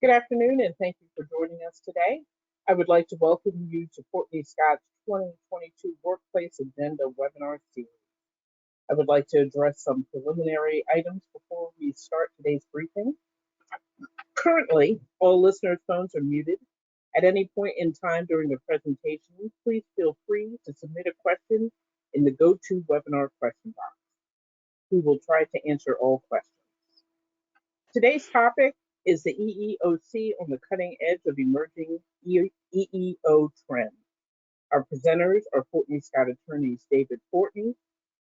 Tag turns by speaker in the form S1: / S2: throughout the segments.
S1: Good afternoon, and thank you for joining us today. I would like to welcome you to Courtney Scott's 2022 Workplace Agenda webinar series. I would like to address some preliminary items before we start today's briefing. Currently, all listeners' phones are muted. At any point in time during the presentation, please feel free to submit a question in the GoToWebinar question box. We will try to answer all questions. Today's topic is the EEOC on the cutting edge of emerging EEO trends. Our presenters are Courtney Scott attorneys David Fortney,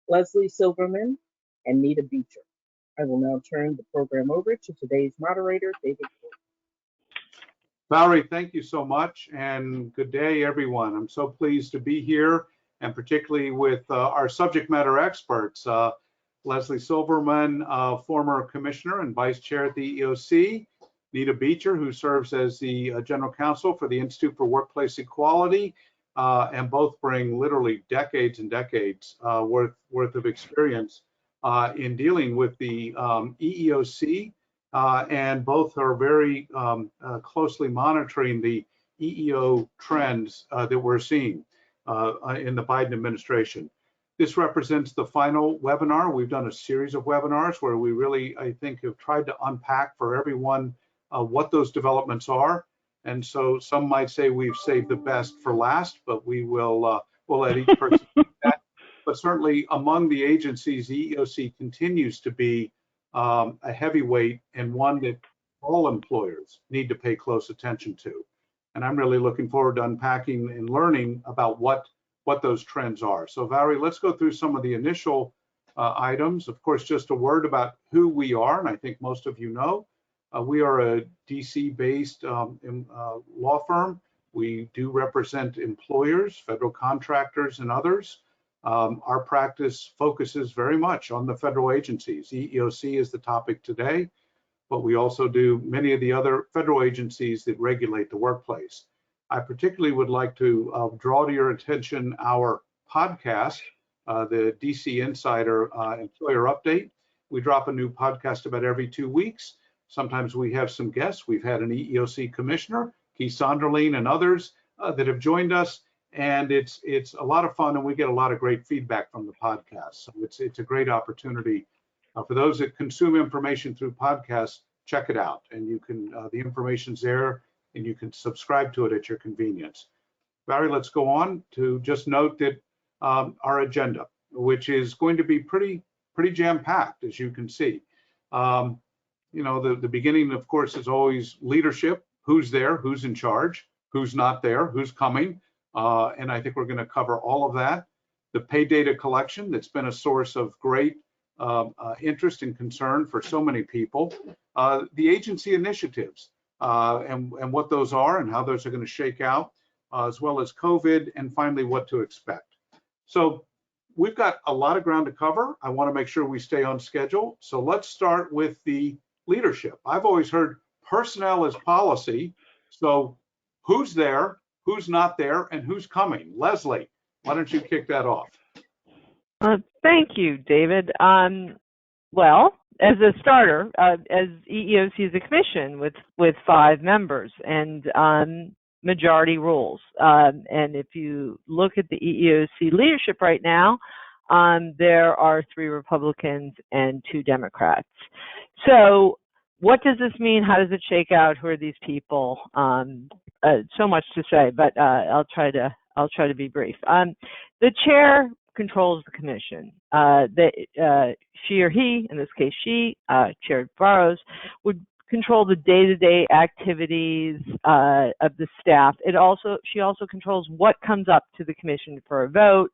S1: Leslie Silverman, and Nita Beecher. I will now turn the program over to today's moderator, David Fortney.
S2: Valerie, thank you so much, and good day, everyone. I'm so pleased to be here, and particularly with our subject matter experts, Leslie Silverman, former commissioner and vice chair at the EEOC, Nita Beecher, who serves as the general counsel for the Institute for Workplace Equality, and both bring literally decades and decades worth of experience in dealing with the EEOC, and both are very closely monitoring the EEO trends that we're seeing in the Biden administration. This represents the final webinar. We've done a series of webinars where we really, I think, have tried to unpack for everyone what those developments are. And so some might say we've saved the best for last, but we'll let each person do that. But certainly among the agencies, the EEOC continues to be a heavyweight and one that all employers need to pay close attention to. And I'm really looking forward to unpacking and learning about what those trends are. So Valerie, let's go through some of the initial items. Of course, just a word about who we are, and I think most of you know. We are a DC-based law firm. We do represent employers, federal contractors, and others. Our practice focuses very much on the federal agencies. EEOC is the topic today, but we also do many of the other federal agencies that regulate the workplace. I particularly would like to draw to your attention our podcast, the DC Insider Employer Update. We drop a new podcast about every 2 weeks. Sometimes we have some guests. We've had an EEOC commissioner, Keith Sonderling, and others that have joined us, and it's a lot of fun, and we get a lot of great feedback from the podcast. So it's a great opportunity for those that consume information through podcasts. Check it out, and you can the information's there, and you can subscribe to it at your convenience. Barry, let's go on to just note that our agenda, which is going to be pretty jam-packed, as you can see. You know, the beginning, of course, is always leadership. Who's there? Who's in charge? Who's not there? Who's coming? And I think we're going to cover all of that. The pay data collection, that's been a source of great interest and concern for so many people. The agency initiatives and what those are and how those are going to shake out, as well as COVID, and finally what to expect. So we've got a lot of ground to cover. I want to make sure we stay on schedule. So let's start with the leadership. I've always heard personnel is policy. So who's there, who's not there, and who's coming? Leslie, why don't you kick that off?
S3: Thank you, David. Well, as a starter, as EEOC is a commission with 5 members and majority rules. And if you look at the EEOC leadership right now, there are 3 Republicans and 2 Democrats. So what does this mean? How does it shake out? Who are these people? So much to say, but I'll try to be brief. The chair controls the commission. She or he, in this case she, Chair Burrows, would control the day-to-day activities of the staff. She also controls what comes up to the commission for a vote,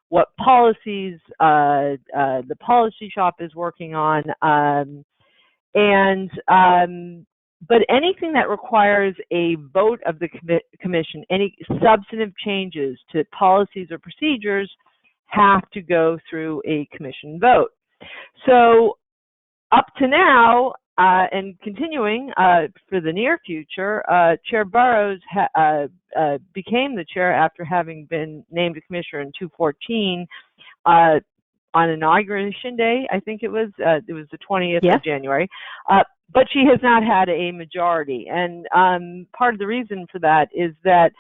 S3: what policies the policy shop is working on, but anything that requires a vote of the commission, any substantive changes to policies or procedures, have to go through a commission vote. So up to now, and continuing for the near future, Chair Burrows became the chair after having been named a commissioner in 2014, on Inauguration Day, I think it was the 20th
S4: Yes.
S3: of January, but she has not had a majority. And part of the reason for that is that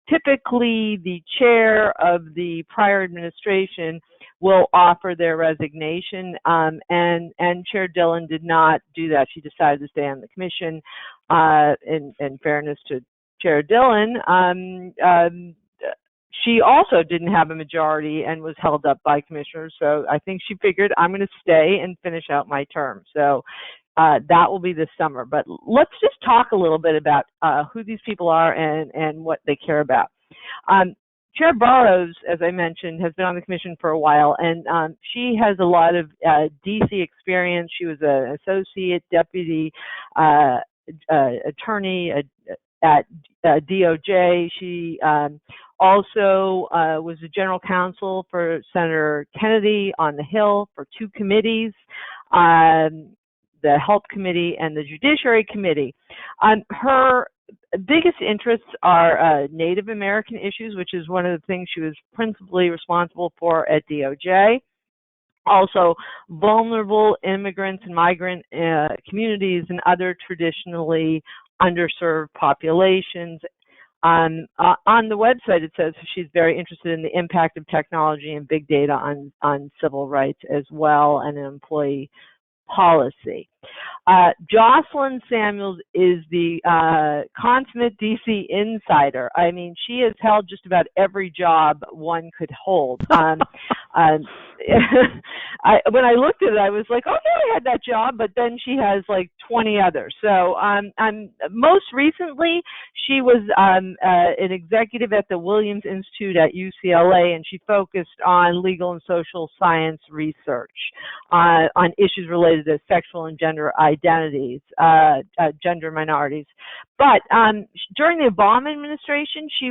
S3: typically the chair of the prior administration will offer their resignation, and Chair Dillon did not do that. She decided to stay on the commission. In fairness to Chair Dillon, she also didn't have a majority and was held up by commissioners. So I think she figured, I'm going to stay and finish out my term. So that will be this summer. But let's just talk a little bit about who these people are and what they care about. Chair Burrows, as I mentioned, has been on the commission for a while, and she has a lot of DC experience. She was an associate deputy attorney at DOJ. She also was the general counsel for Senator Kennedy on the Hill for two committees, the Health Committee and the Judiciary Committee. Her biggest interests are Native American issues, which is one of the things she was principally responsible for at DOJ. Also, vulnerable immigrants and migrant communities and other traditionally underserved populations. On the website, it says she's very interested in the impact of technology and big data on civil rights as well, and employee policy. Jocelyn Samuels is the consummate DC insider. I mean, she has held just about every job one could hold. When I looked at it, I was like, oh, yeah, I had that job, but then she has like 20 others. So most recently, she was an executive at the Williams Institute at UCLA, and she focused on legal and social science research on issues related to sexual and gender identities, gender minorities. But during the Obama administration, she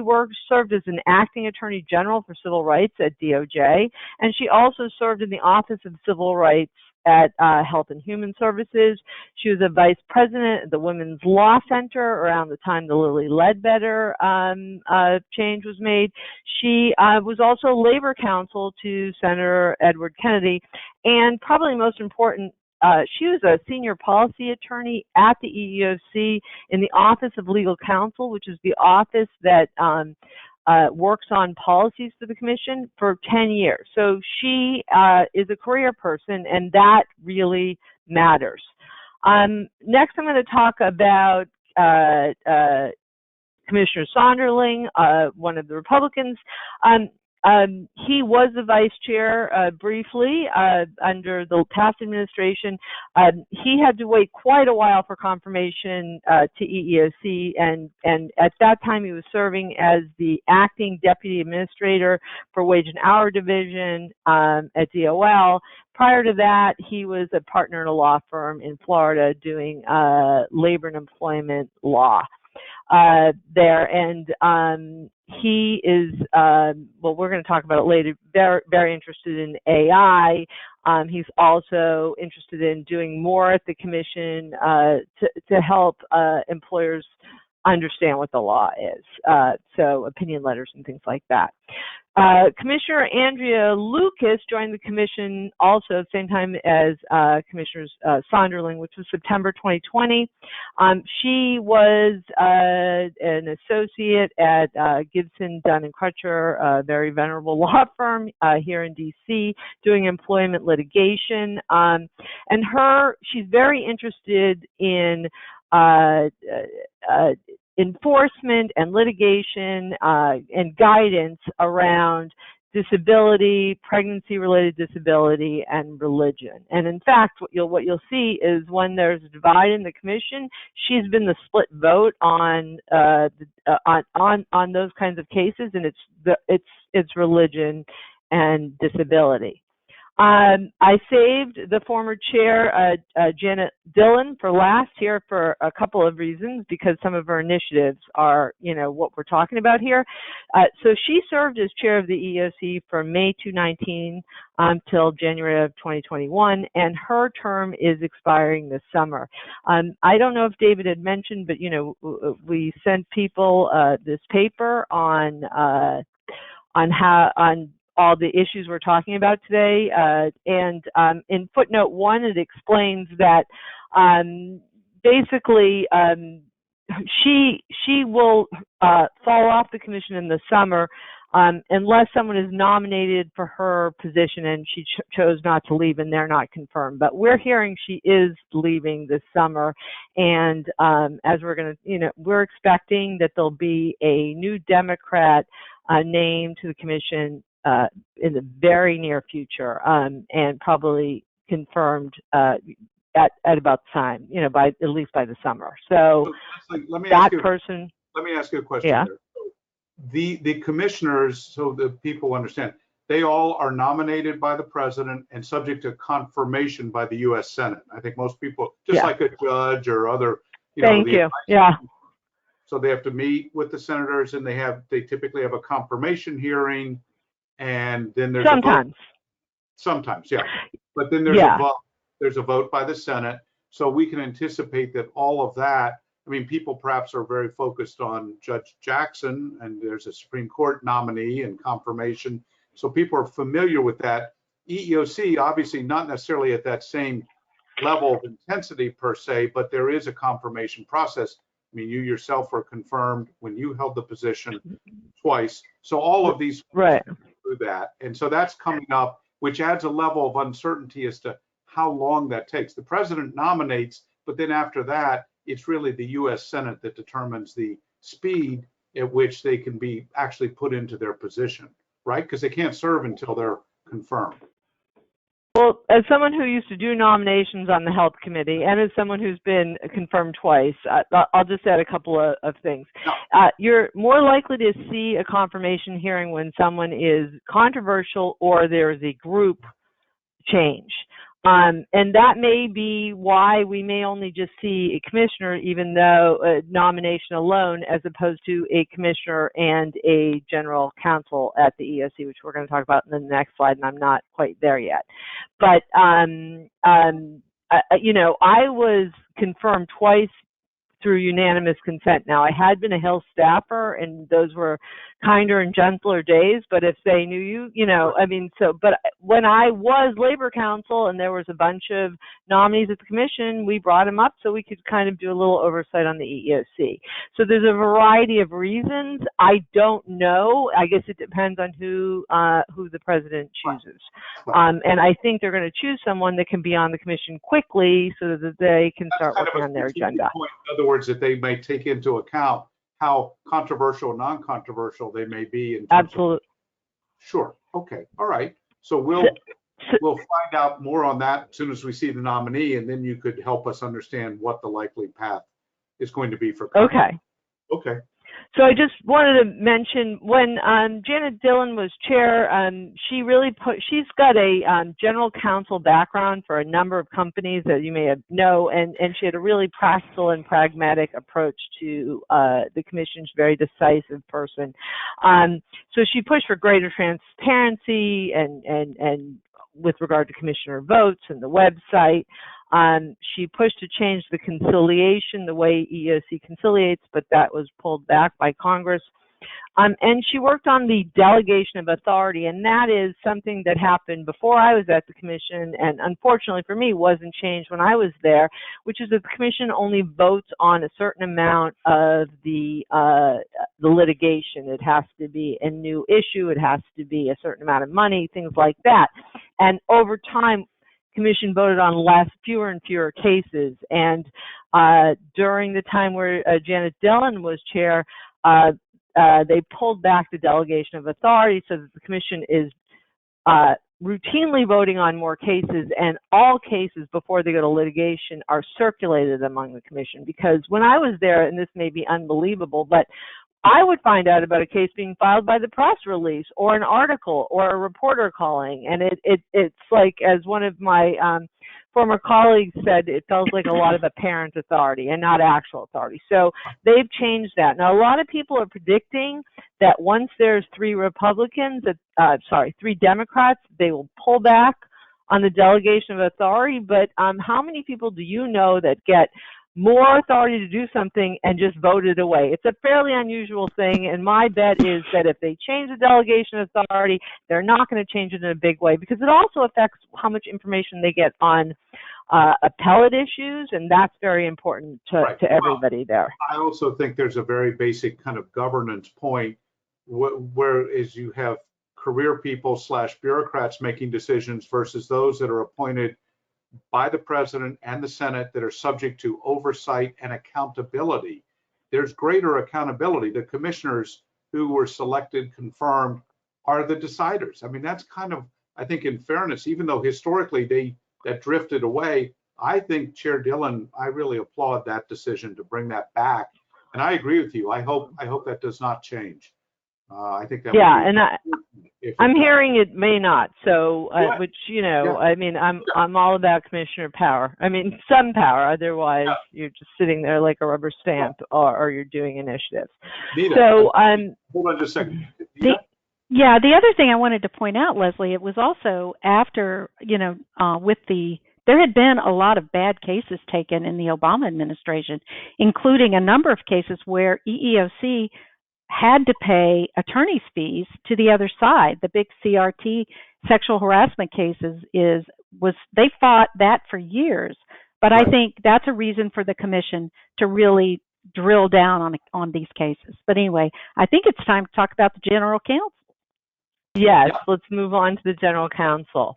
S3: served as an acting attorney general for civil rights at DOJ, and she also served in the Office of Civil Rights at Health and Human Services. She was a vice president at the Women's Law Center around the time the Lilly Ledbetter change was made. She was also labor counsel to Senator Edward Kennedy, and probably most important, she was a senior policy attorney at the EEOC in the Office of Legal Counsel, which is the office that works on policies for the commission for 10 years. So she is a career person, and that really matters. Next, I'm going to talk about Commissioner Sonderling, one of the Republicans. He was the vice chair briefly under the past administration. He had to wait quite a while for confirmation to EEOC, and at that time he was serving as the acting deputy administrator for Wage and Hour Division at DOL. Prior to that, he was a partner in a law firm in Florida doing labor and employment law there, and he is, well, we're going to talk about it later, very, very interested in AI. He's also interested in doing more at the commission to help employers understand what the law is, so opinion letters and things like that. Commissioner Andrea Lucas joined the commission also at the same time as Commissioner Sonderling, which was September 2020. She was an associate at Gibson, Dunn & Crutcher, a very venerable law firm here in DC, doing employment litigation. And she's very interested in enforcement and litigation and guidance around disability, pregnancy-related disability, and religion. And in fact, what you'll see is when there's a divide in the commission, she's been the split vote on those kinds of cases, and it's religion and disability. I saved the former chair, Janet Dillon, for last here for a couple of reasons, because some of her initiatives are, what we're talking about here. So she served as chair of the EEOC from May 2019 till January of 2021, and her term is expiring this summer. I don't know if David had mentioned, but, we sent people this paper on all the issues we're talking about today. And in footnote 1, it explains that basically she will fall off the commission in the summer unless someone is nominated for her position and she chose not to leave and they're not confirmed. But we're hearing she is leaving this summer, and as we're going to, we're expecting that there'll be a new Democrat named to the commission in the very near future, and probably confirmed at about the time, by at least by the summer. So
S2: let me
S3: that
S2: ask you,
S3: person.
S2: Let me ask you a question.
S3: Yeah.
S2: There. The commissioners, so the people understand, they all are nominated by the president and subject to confirmation by the U.S. Senate. I think most people, just like a judge or other,
S3: Thank you. Yeah.
S2: So they have to meet with the senators, and they typically have a confirmation hearing, and then there's a vote. Sometimes, yeah. But then there's a vote. There's a vote by the Senate. So we can anticipate that all of that. I mean, people perhaps are very focused on Judge Jackson, and there's a Supreme Court nominee and confirmation. So people are familiar with that. EEOC, obviously not necessarily at that same level of intensity per se, but there is a confirmation process. I mean, you yourself were confirmed when you held the position twice. So all of these through that. And so that's coming up, which adds a level of uncertainty as to how long that takes. The president nominates, but then after that, it's really the U.S. Senate that determines the speed at which they can be actually put into their position, right? Because they can't serve until they're confirmed.
S3: Well, as someone who used to do nominations on the Health Committee, and as someone who's been confirmed twice, I'll just add a couple of things. You're more likely to see a confirmation hearing when someone is controversial or there is a group change. And that may be why we may only just see a commissioner, even though a nomination alone, as opposed to a commissioner and a general counsel at the EEOC, which we're going to talk about in the next slide, and I'm not quite there yet. But, I was confirmed twice through unanimous consent. Now, I had been a Hill staffer, and those were kinder and gentler days, but if they knew you, but when I was labor counsel and there was a bunch of nominees at the commission, we brought them up so we could kind of do a little oversight on the EEOC. So there's a variety of reasons. I don't know. I guess it depends on who the president chooses. And I think they're going to choose someone that can be on the commission quickly so that they can start working on their agenda.
S2: Point, in other words, that they may take into account how controversial or non-controversial they may be.
S3: Absolutely.
S2: Sure. Okay. All right. So we'll find out more on that as soon as we see the nominee, and then you could help us understand what the likely path is going to be for Congress. Okay.
S3: So I just wanted to mention when Janet Dillon was chair, she's got a general counsel background for a number of companies that you may know, and she had a really practical and pragmatic approach to the commission. She's a very decisive person. So she pushed for greater transparency and with regard to commissioner votes and the website. She pushed to change the conciliation, the way EEOC conciliates, but that was pulled back by Congress. And she worked on the delegation of authority, and that is something that happened before I was at the commission, and unfortunately for me wasn't changed when I was there, which is that the commission only votes on a certain amount of the litigation. It has to be a new issue, it has to be a certain amount of money, things like that. And over time, Commission voted on fewer and fewer cases, and during the time where Janet Dillon was chair, they pulled back the delegation of authority so that the Commission is routinely voting on more cases, and all cases before they go to litigation are circulated among the Commission. Because when I was there, and this may be unbelievable, but I would find out about a case being filed by the press release or an article or a reporter calling. And it's like, as one of my former colleagues said, it felt like a lot of apparent authority and not actual authority. So they've changed that. Now, a lot of people are predicting that once there's three Democrats, they will pull back on the delegation of authority. But how many people do you know that get more authority to do something and just vote it away. It's a fairly unusual thing, and my bet is that if they change the delegation of authority, they're not going to change it in a big way, because it also affects how much information they get on appellate issues, and that's very important to everybody there.
S2: I also think there's a very basic kind of governance point whereas you have career people / bureaucrats making decisions versus those that are appointed by the president and the Senate that are subject to oversight and accountability. There's greater accountability. The commissioners who were selected, confirmed, are the deciders. I mean, that's kind of, I think, in fairness, even though historically that drifted away, I think Chair Dillon, I really applaud that decision to bring that back. And I agree with you. I hope that does not change. I think that
S3: I'm hearing it may not. So, which, I mean, I'm all about commissioner power. I mean, some power. Otherwise, you're just sitting there like a rubber stamp, or you're doing initiatives. So,
S2: hold on just a second.
S4: The other thing I wanted to point out, Leslie, it was also after, there had been a lot of bad cases taken in the Obama administration, including a number of cases where EEOC had to pay attorney's fees to the other side. The big CRT sexual harassment cases they fought that for years. But I think that's a reason for the commission to really drill down on these cases. But anyway, I think it's time to talk about the general counsel.
S3: Yes, let's move on to the general counsel.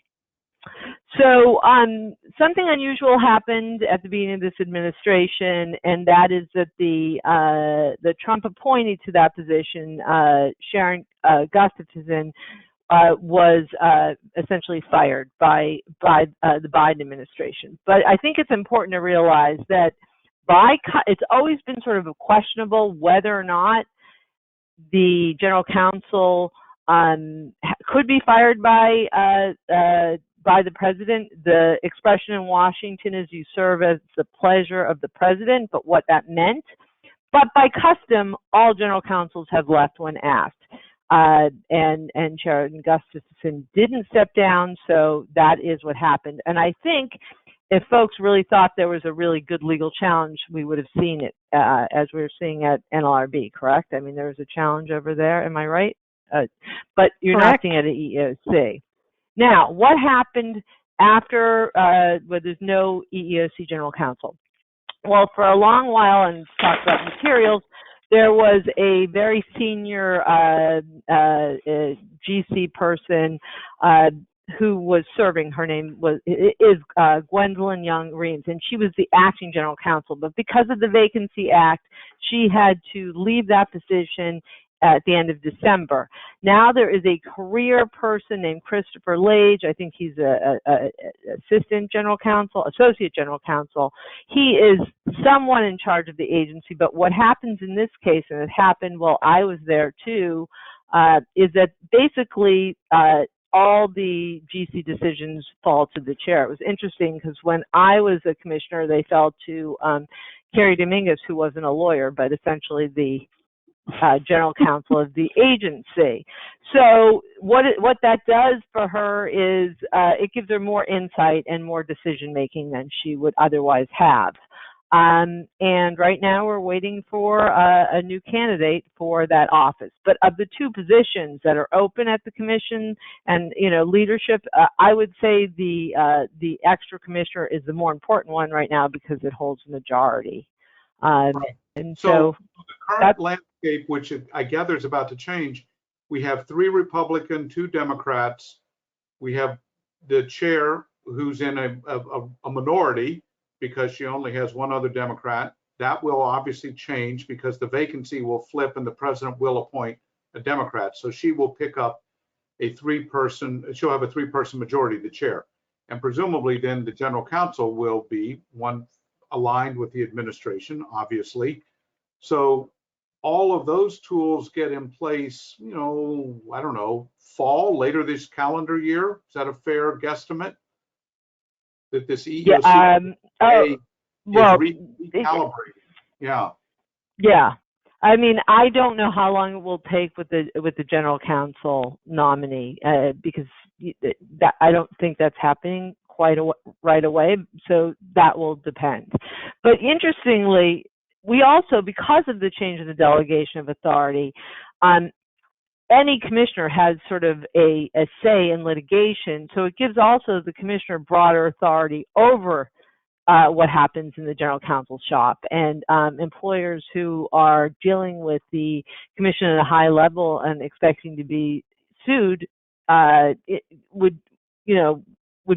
S3: So something unusual happened at the beginning of this administration, and that is that the Trump appointee to that position, Sharon Gustafson, was essentially fired by the Biden administration. But I think it's important to realize that it's always been sort of questionable whether or not the general counsel could be fired by the president. The expression in Washington is you serve as the pleasure of the president, but what that meant. But by custom, all general counsels have left when asked. And Sharon Gustafson didn't step down, so that is what happened. And I think if folks really thought there was a really good legal challenge, we would have seen it as we were seeing at NLRB, correct? I mean, there was a challenge over there, am I right? But you're not seeing it at EEOC. Now, what happened after where there's no EEOC general counsel? Well, for a long while, and talk about materials, there was a very senior GC person who was serving. Her name is Gwendolyn Young-Reams, and she was the acting general counsel. But because of the Vacancy Act, she had to leave that position at the end of December. Now there is a career person named Christopher Lage. I think he's a assistant general counsel, associate general counsel. He is someone in charge of the agency, but what happens in this case, and it happened while I was there too, is that basically all the GC decisions fall to the chair. It was interesting because when I was a commissioner, they fell to Carrie Dominguez, who wasn't a lawyer, but essentially the general counsel of the agency. So what that does for her is it gives her more insight and more decision making than she would otherwise have. And right now we're waiting for a new candidate for that office. But of the two positions that are open at the commission and leadership, I would say the extra commissioner is the more important one right now because it holds the majority. And so
S2: the current landscape, which I gather is about to change, we have 3 Republican, 2 Democrats. We have the chair who's in a minority because she only has 1 other Democrat. That will obviously change because the vacancy will flip and the president will appoint a Democrat. So she will pick up she'll have a 3-person majority, the chair. And presumably then the general counsel will be one aligned with the administration, obviously. So all of those tools get in place, I don't know, fall, later this calendar year. Is that a fair guesstimate? That this EEOC is recalibrating. Yeah.
S3: Yeah. I mean, I don't know how long it will take with the general counsel nominee because I don't think that's happening right away, so that will depend. But interestingly, we also, because of the change in the delegation of authority, any commissioner has sort of a say in litigation, so it gives also the commissioner broader authority over what happens in the general counsel's shop. And employers who are dealing with the commission at a high level and expecting to be sued it would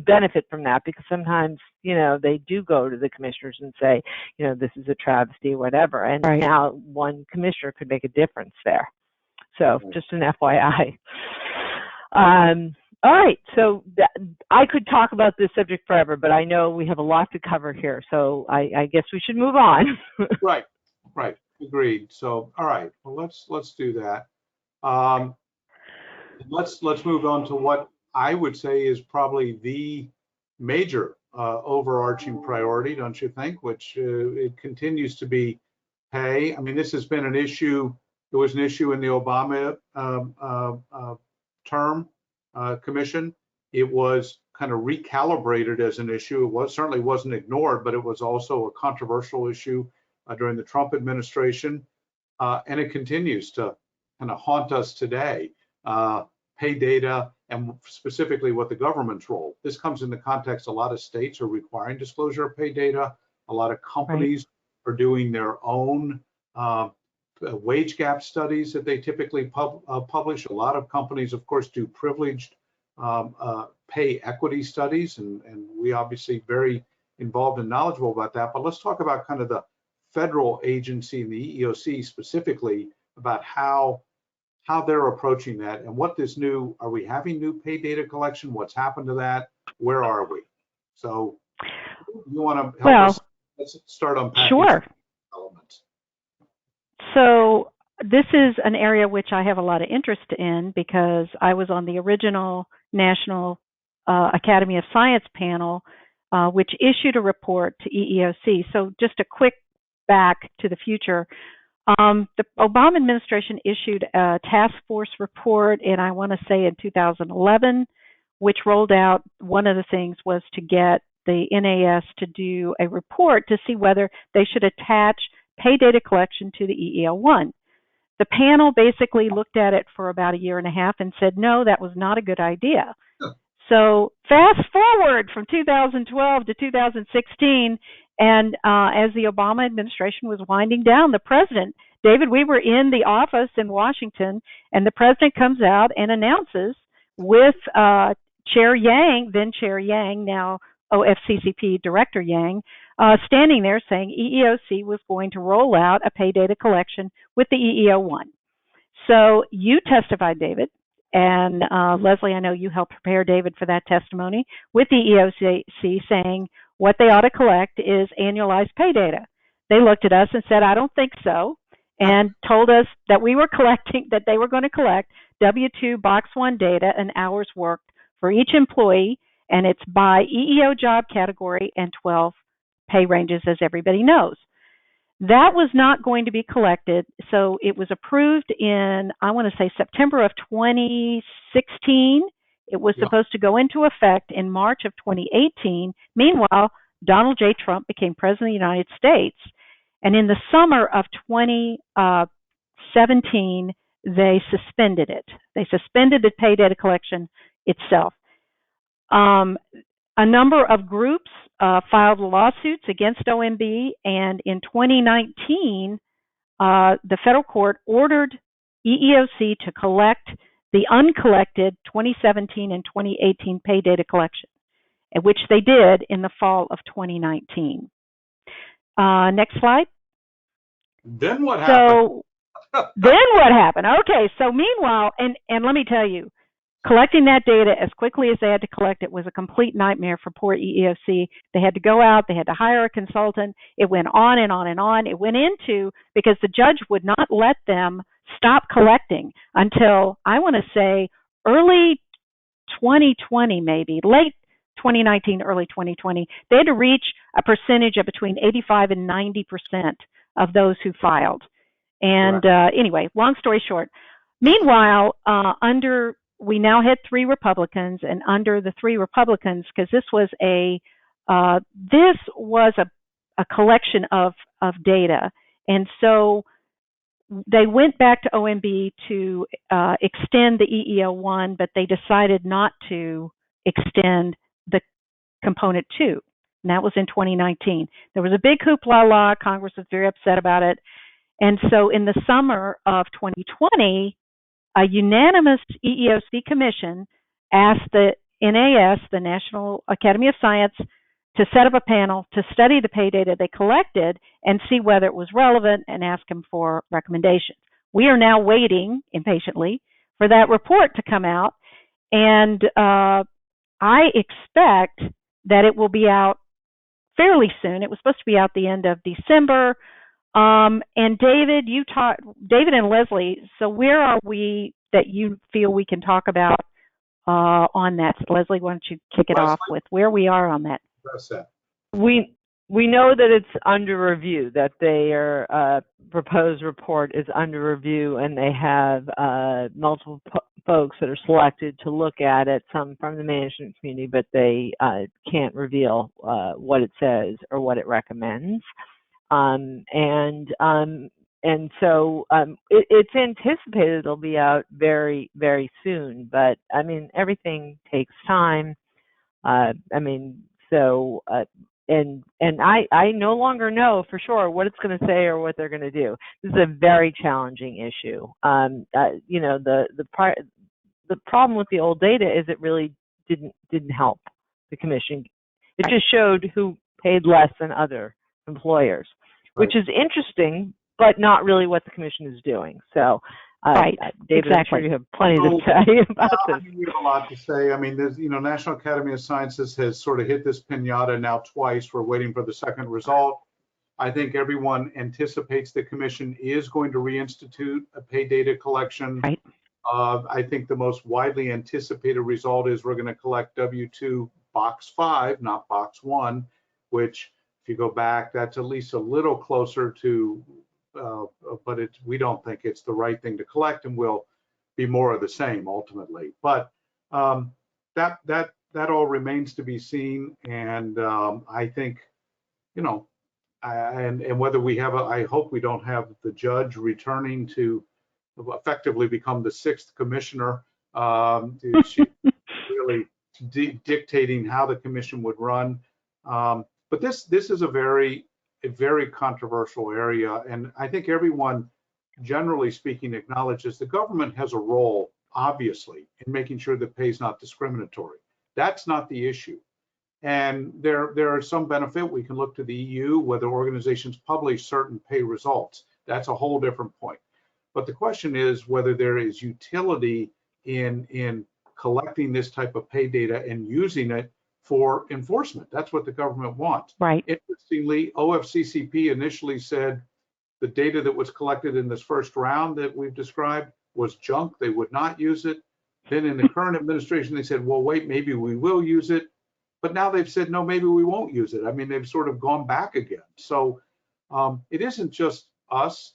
S3: benefit from that, because sometimes, they do go to the commissioners and say, this is a travesty, whatever. And
S4: Right.
S3: now one commissioner could make a difference there. So just an FYI. All right, so I could talk about this subject forever, but I know we have a lot to cover here, so I guess we should move on.
S2: Right. Agreed. So, all right, well, let's do that. Let's move on to what I would say is probably the major overarching priority, don't you think? Which it continues to be pay. I mean, this has been an issue. There was an issue in the Obama term commission. It was kind of recalibrated as an issue. It certainly wasn't ignored, but it was also a controversial issue during the Trump administration, and it continues to kind of haunt us today. Pay data, and specifically what the government's role. This comes in the context, a lot of states are requiring disclosure of pay data. A lot of companies are doing their own wage gap studies that they typically publish. A lot of companies, of course, do privileged pay equity studies, and we obviously very involved and knowledgeable about that. But let's talk about kind of the federal agency and the EEOC specifically, about how they're approaching that and what this new, are we having new pay data collection? What's happened to that? Where are we? So you want to help us? Let's start unpacking
S4: sure.
S2: elements.
S4: So this is an area which I have a lot of interest in, because I was on the original National Academy of Science panel, which issued a report to EEOC. So just a quick back to the future. The Obama administration issued a task force report, and I want to say in 2011, which rolled out, one of the things was to get the NAS to do a report to see whether they should attach pay data collection to the EEO1. The panel basically looked at it for about a year and a half and said, no, that was not a good idea. So fast forward from 2012 to 2016, and as the Obama administration was winding down, the president, David, we were in the office in Washington, and the president comes out and announces with Chair Yang, then Chair Yang, now OFCCP Director Yang, standing there saying EEOC was going to roll out a pay data collection with the EEO1. So you testified, David, and Leslie, I know you helped prepare David for that testimony with the EEOC, saying what they ought to collect is annualized pay data. They looked at us and said, I don't think so, and told us that we were collecting, that they were going to collect W-2 Box 1 data and hours worked for each employee, and it's by EEO job category and 12 pay ranges, as everybody knows. That was not going to be collected, so it was approved in, I want to say, September of 2016. It was supposed to go into effect in March of 2018. Meanwhile, Donald J. Trump became president of the United States, and in the summer of 2017, they suspended it. They suspended the pay data collection itself. A number of groups filed lawsuits against OMB, and in 2019, the federal court ordered EEOC to collect the uncollected 2017 and 2018 pay data collection, which they did in the fall of 2019. Next slide.
S2: Then what happened?
S4: Then what happened? Okay, so meanwhile, and let me tell you, collecting that data as quickly as they had to collect it was a complete nightmare for poor EEOC. They had to go out, they had to hire a consultant. It went on and on and on. It went into, because the judge would not let them stop collecting until, I want to say, early 2020, maybe, late 2019, early 2020. They had to reach a percentage of between 85 and 90% of those who filed. And anyway, long story short, meanwhile, under we now had 3 Republicans, and under the 3 Republicans, because this was a collection of data, and so they went back to OMB to extend the EEO1, but they decided not to extend the component 2, and that was in 2019. There was a big hoopla. Congress was very upset about it, and so in the summer of 2020, a unanimous EEOC commission asked the NAS, the National Academy of Science, to set up a panel to study the pay data they collected and see whether it was relevant and ask them for recommendations. We are now waiting impatiently for that report to come out, and I expect that it will be out fairly soon. It was supposed to be out the end of December. And David, David and Leslie, so where are we that you feel we can talk about on that? Leslie, why don't you kick it off with where we are on that?
S3: We know that it's under review, that their proposed report is under review, and they have multiple folks that are selected to look at it, some from the management community, but they can't reveal what it says or what it recommends. And so it's anticipated it'll be out very, very soon, but I mean, everything takes time. And I no longer know for sure what it's going to say or what they're going to do. This is a very challenging issue. The problem with the old data is it really didn't help the commission. It just showed who paid less than other employers, which is interesting, but not really what the commission is doing. So,
S4: right,
S3: David,
S4: exactly.
S3: I'm sure you have plenty to say about this.
S2: We have a lot to say. I mean, there's, National Academy of Sciences has sort of hit this pinata now twice. We're waiting for the second result. I think everyone anticipates the commission is going to reinstitute a pay data collection.
S4: Right.
S2: I think the most widely anticipated result is we're going to collect W-2 box 5, not box 1, which, if you go back, that's at least a little closer to, but we don't think it's the right thing to collect, and will be more of the same ultimately. But that all remains to be seen, and I think, and whether we have I hope we don't have the judge returning to effectively become the 6th commissioner. She really dictating how the commission would run. But this is a very controversial area, and I think everyone, generally speaking, acknowledges the government has a role, obviously, in making sure that pay is not discriminatory. That's not the issue. And there are some benefit. We can look to the EU, whether organizations publish certain pay results. That's a whole different point. But the question is whether there is utility in collecting this type of pay data and using it for enforcement. That's what the government wants.
S4: Right.
S2: Interestingly, OFCCP initially said the data that was collected in this first round that we've described was junk. They would not use it. Then in the current administration, they said, well, wait, maybe we will use it. But now they've said, no, maybe we won't use it. I mean, they've sort of gone back again. So it isn't just us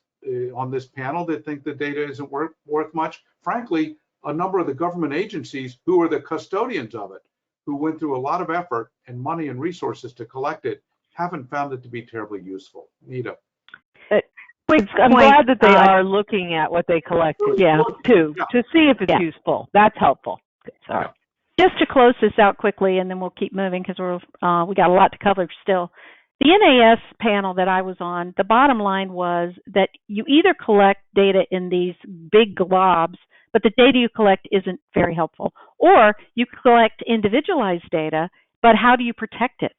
S2: on this panel that think the data isn't worth much. Frankly, a number of the government agencies who are the custodians of it, who went through a lot of effort and money and resources to collect it, haven't found it to be terribly useful. Nita.
S3: I'm glad that they are looking at what they collected, to see if it's useful. That's helpful. Sorry.
S4: Just to close this out quickly, and then we'll keep moving because we got a lot to cover still. The NAS panel that I was on, the bottom line was that you either collect data in these big globs, but the data you collect isn't very helpful, or you collect individualized data, but how do you protect it?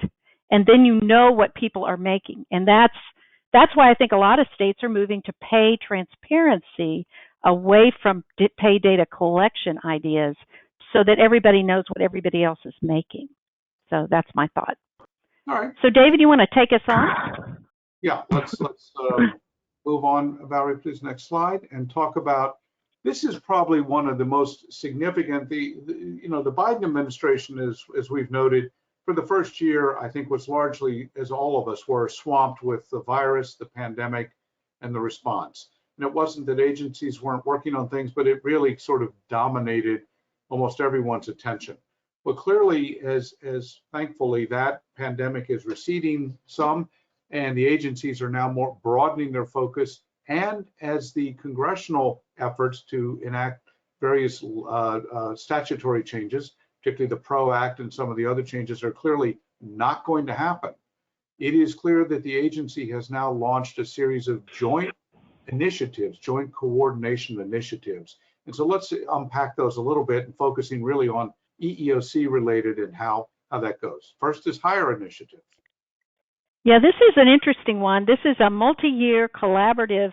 S4: And then you know what people are making, and that's why I think a lot of states are moving to pay transparency away from pay data collection ideas, so that everybody knows what everybody else is making. So that's my thought.
S2: All right.
S4: So David, you want to take us on?
S2: Yeah, let's move on. Valerie, please, next slide, and talk about, this is probably one of the most significant, the Biden administration is, as we've noted, for the first year, I think was largely, as all of us were, swamped with the virus, the pandemic, and the response. And it wasn't that agencies weren't working on things, but it really sort of dominated almost everyone's attention. But clearly, as thankfully that pandemic is receding some, and the agencies are now more broadening their focus, and as the congressional efforts to enact various statutory changes, particularly the PRO Act and some of the other changes, are clearly not going to happen. It is clear that the agency has now launched a series of joint initiatives, joint coordination initiatives. And so let's unpack those a little bit, and focusing really on EEOC related and how that goes. First is hire initiative.
S4: Yeah, this is an interesting one. This is a multi-year collaborative.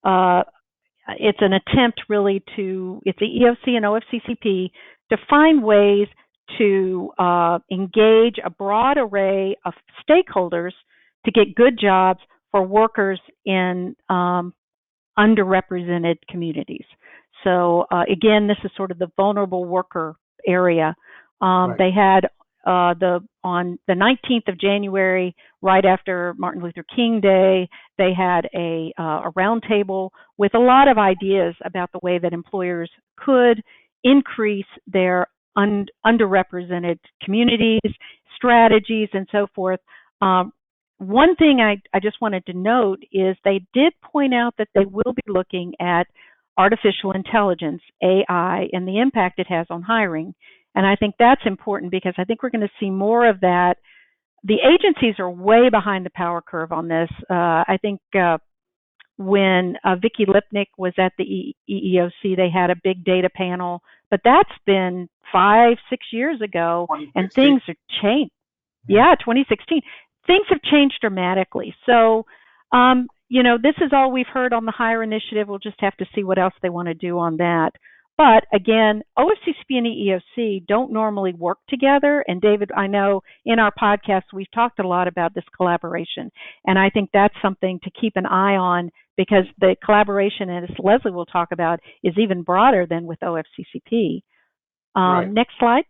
S4: It's an attempt really it's the EEOC and OFCCP to find ways to engage a broad array of stakeholders to get good jobs for workers in underrepresented communities. So again, this is sort of the vulnerable worker area.
S2: Right.
S4: They had on the 19th of January, right after Martin Luther King Day, they had a roundtable with a lot of ideas about the way that employers could increase their underrepresented communities, strategies, and so forth. One thing I just wanted to note is they did point out that they will be looking at artificial intelligence, AI, and the impact it has on hiring. And I think that's important because I think we're going to see more of that. The agencies are way behind the power curve on this. I think when Vicki Lipnick was at the EEOC, they had a big data panel, but that's been 5-6 years ago, and things have changed. Yeah, 2016. Things have changed dramatically. So, this is all we've heard on the hire initiative. We'll just have to see what else they want to do on that. But again, OFCCP and EEOC don't normally work together. And David, I know in our podcast, we've talked a lot about this collaboration. And I think that's something to keep an eye on because the collaboration, as Leslie will talk about, is even broader than with OFCCP.
S2: Right.
S4: Next slide.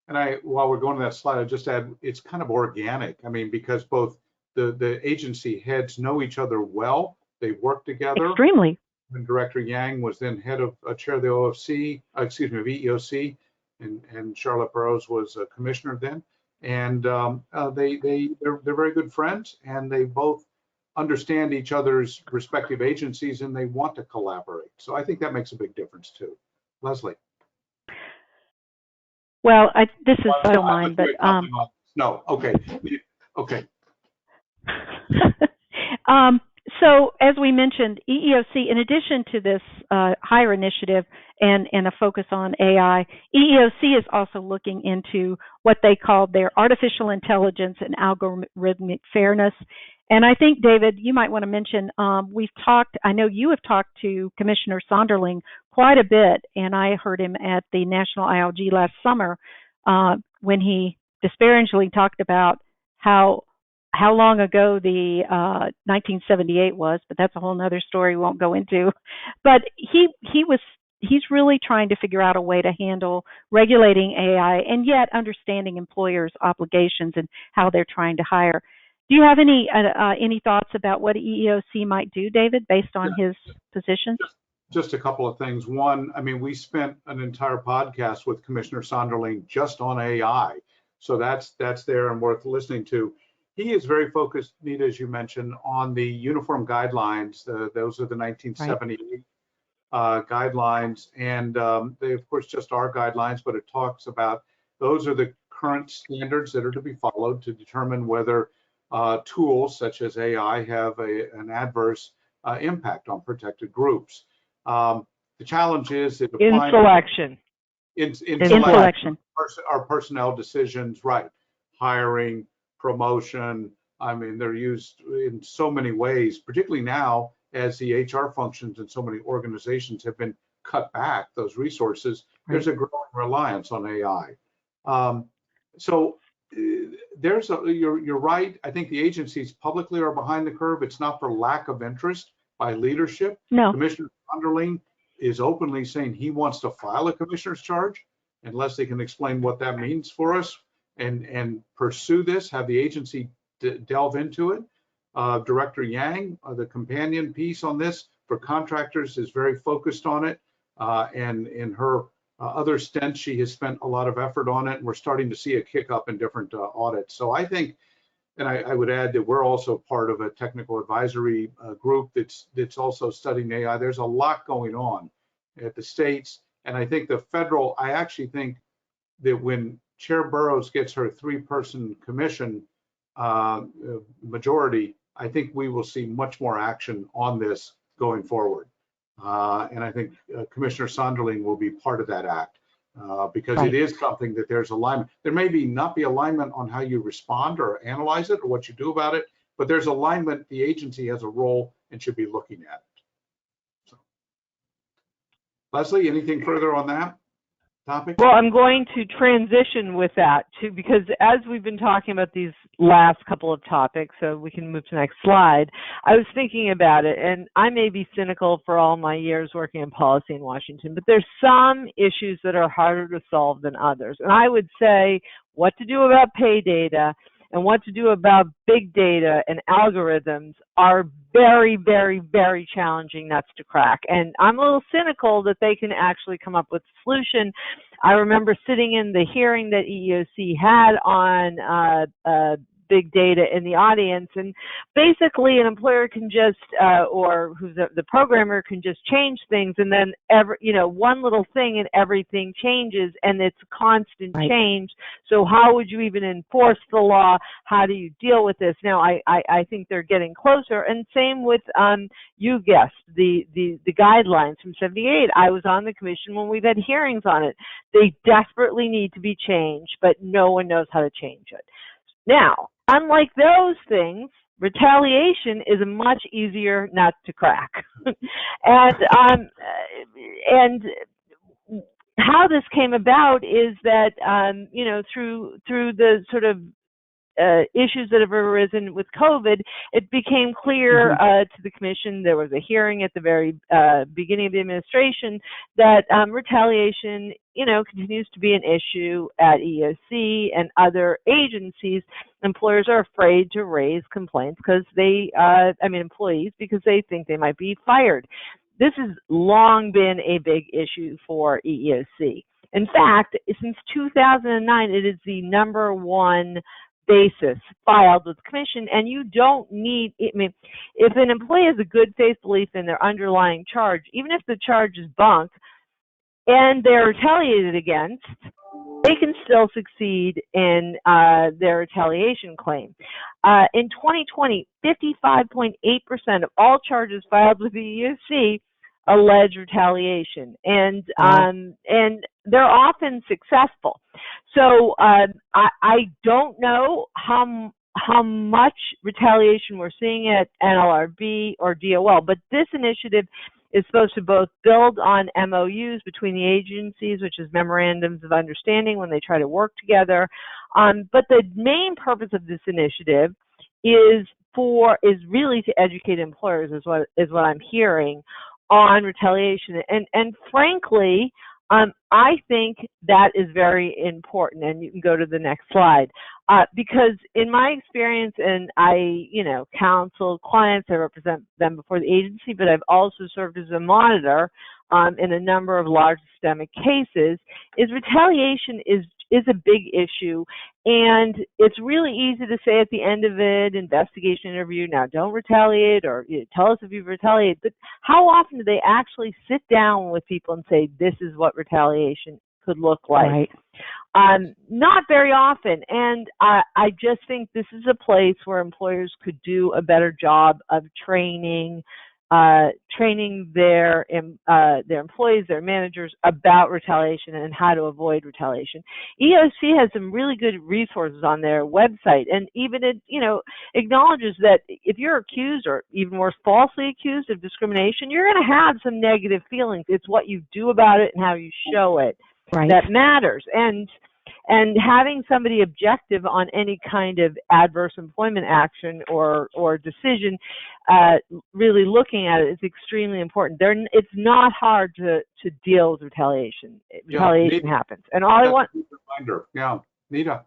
S2: And while we're going to that slide, I just add, it's kind of organic. I mean, because both the agency heads know each other well, they work together.
S4: Extremely.
S2: When Director Yang was then head of chair of the EEOC, and Charlotte Burrows was a commissioner then. And they're very good friends, and they both understand each other's respective agencies, and they want to collaborate. So I think that makes a big difference too. Leslie.
S4: Well, this is so mine, but
S2: no, okay.
S4: So as we mentioned, EEOC, in addition to this hire initiative and a focus on AI, EEOC is also looking into what they call their artificial intelligence and algorithmic fairness. And I think, David, you might want to mention, I know you have talked to Commissioner Sonderling quite a bit, and I heard him at the National ILG last summer when he disparagingly talked about how long ago the 1978 was, but that's a whole nother story we won't go into. But he's really trying to figure out a way to handle regulating AI and yet understanding employers' obligations and how they're trying to hire. Do you have any thoughts about what EEOC might do, David, based on his position?
S2: Just a couple of things. One, I mean, we spent an entire podcast with Commissioner Sonderling just on AI, so that's there and worth listening to. He is very focused, Nita, as you mentioned, on the uniform guidelines. Those are the 1978 guidelines, and they, of course, just are guidelines, but it talks about those are the current standards that are to be followed to determine whether tools such as AI have an adverse impact on protected groups. The challenge is that
S3: in selection.
S2: In
S4: selection.
S2: Our personnel decisions, right? Hiring, promotion. I mean, they're used in so many ways, particularly now as the HR functions in so many organizations have been cut back, those resources, there's a growing reliance on AI. You're right. I think the agencies publicly are behind the curve. It's not for lack of interest by leadership.
S4: No.
S2: Commissioner Sonderling is openly saying he wants to file a commissioner's charge unless they can explain what that means for us and pursue this, have the agency delve into it. Director Yang, the companion piece on this for contractors, is very focused on it, and in her other stints, she has spent a lot of effort on it, and we're starting to see a kick up in different audits. So I think, and I would add that we're also part of a technical advisory group that's also studying AI. There's a lot going on at the states, and I think the federal, I actually think that when Chair Burrows gets her 3-person commission majority, I think we will see much more action on this going forward. And I think Commissioner Sonderling will be part of that act because
S4: Right.
S2: it is something that there's alignment. There may not be alignment on how you respond or analyze it or what you do about it, but there's alignment. The agency has a role and should be looking at it. So, Leslie, anything further on that topic?
S3: Well, I'm going to transition with that too, because as we've been talking about these last couple of topics, so we can move to the next slide, I was thinking about it, and I may be cynical for all my years working in policy in Washington, but there's some issues that are harder to solve than others. And I would say what to do about pay data and what to do about big data and algorithms are very, very, very challenging nuts to crack. And I'm a little cynical that they can actually come up with a solution. I remember sitting in the hearing that EEOC had on big data in the audience, and basically an employer can just or who's the programmer can just change things, and then one little thing and everything changes, and it's a constant
S4: Right.
S3: change. So how would you even enforce the law? How do you deal with this? Now I think they're getting closer, and same with you guessed the guidelines from '78. I was on the commission when we've had hearings on it. They desperately need to be changed, but no one knows how to change it. Now, unlike those things, retaliation is a much easier nut to crack. And how this came about is that through the sort of issues that have arisen with COVID, it became clear to the commission. There was a hearing at the very beginning of the administration that retaliation, continues to be an issue at EEOC and other agencies. Employers are afraid to raise complaints because employees, because they think they might be fired. This has long been a big issue for EEOC. In fact, since 2009, it is the #1 basis filed with the commission, and you don't need, if an employee has a good faith belief in their underlying charge, even if the charge is bunk and they're retaliated against, they can still succeed in their retaliation claim. In 2020, 55.8% of all charges filed with the EEOC allege retaliation, and they're often successful. So I don't know how much retaliation we're seeing at NLRB or DOL, but this initiative is supposed to both build on MOUs between the agencies, which is memorandums of understanding when they try to work together. But the main purpose of this initiative is really to educate employers, is what I'm hearing, on retaliation. And frankly, I think that is very important, and you can go to the next slide. Because in my experience, and I, counsel clients, I represent them before the agency, but I've also served as a monitor in a number of large systemic cases, is retaliation is a big issue. And it's really easy to say at the end of an investigation interview, now don't retaliate, or tell us if you've retaliated. But how often do they actually sit down with people and say, this is what retaliation could look like? Right. Not very often. And I just think this is a place where employers could do a better job of training their employees, their managers, about retaliation and how to avoid retaliation. EEOC has some really good resources on their website, and even it, acknowledges that if you're accused, or even worse, falsely accused of discrimination, you're going to have some negative feelings. It's what you do about it and how you show it that matters. And having somebody objective on any kind of adverse employment action or decision, really looking at it, is extremely important. It's not hard to deal with retaliation. Retaliation happens. And all I want...
S2: Reminder. Yeah, Nita.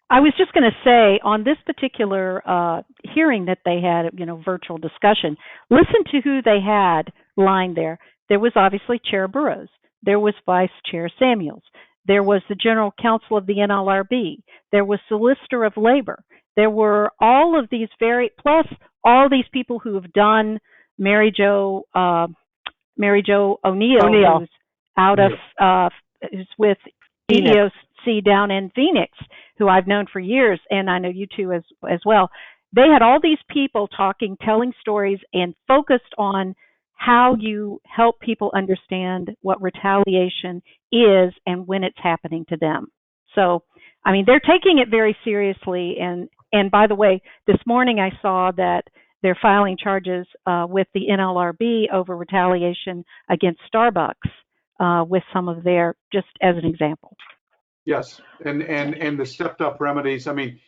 S4: I was just going to say, on this particular hearing that they had, virtual discussion, listen to who they had lying there. There was obviously Chair Burrows. There was Vice Chair Samuels. There was the General Counsel of the NLRB. There was Solicitor of Labor. There were all of these plus all these people who have done Mary Jo O'Neill, who's out of who's with EEOC down in Phoenix, who I've known for years, and I know you two as well. They had all these people talking, telling stories, and focused on how you help people understand what retaliation is and when it's happening to them. So, I mean, they're taking it very seriously. And by the way, this morning I saw that they're filing charges with the NLRB over retaliation against Starbucks with some of their, just as an example.
S2: Yes, and the stepped up remedies. I mean,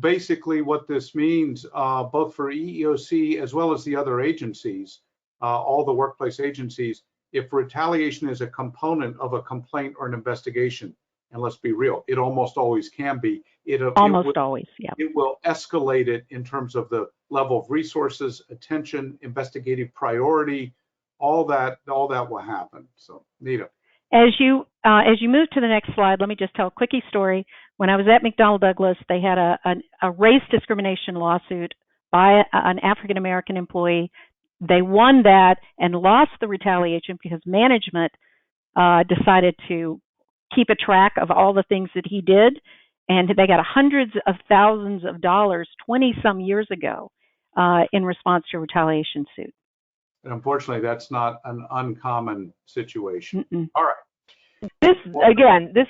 S2: basically what this means, both for EEOC as well as the other agencies, all the workplace agencies, if retaliation is a component of a complaint or an investigation, and let's be real, it almost always can be.
S4: Always, yeah.
S2: It will escalate it in terms of the level of resources, attention, investigative priority, all that will happen. So, Nita.
S4: As you move to the next slide, let me just tell a quickie story. When I was at McDonnell Douglas, they had a race discrimination lawsuit by an African American employee. They won that and lost the retaliation because management decided to keep a track of all the things that he did, and they got hundreds of thousands of dollars 20-some years ago in response to a retaliation suit.
S2: And unfortunately, that's not an uncommon situation.
S4: Mm-mm.
S2: All right.
S3: This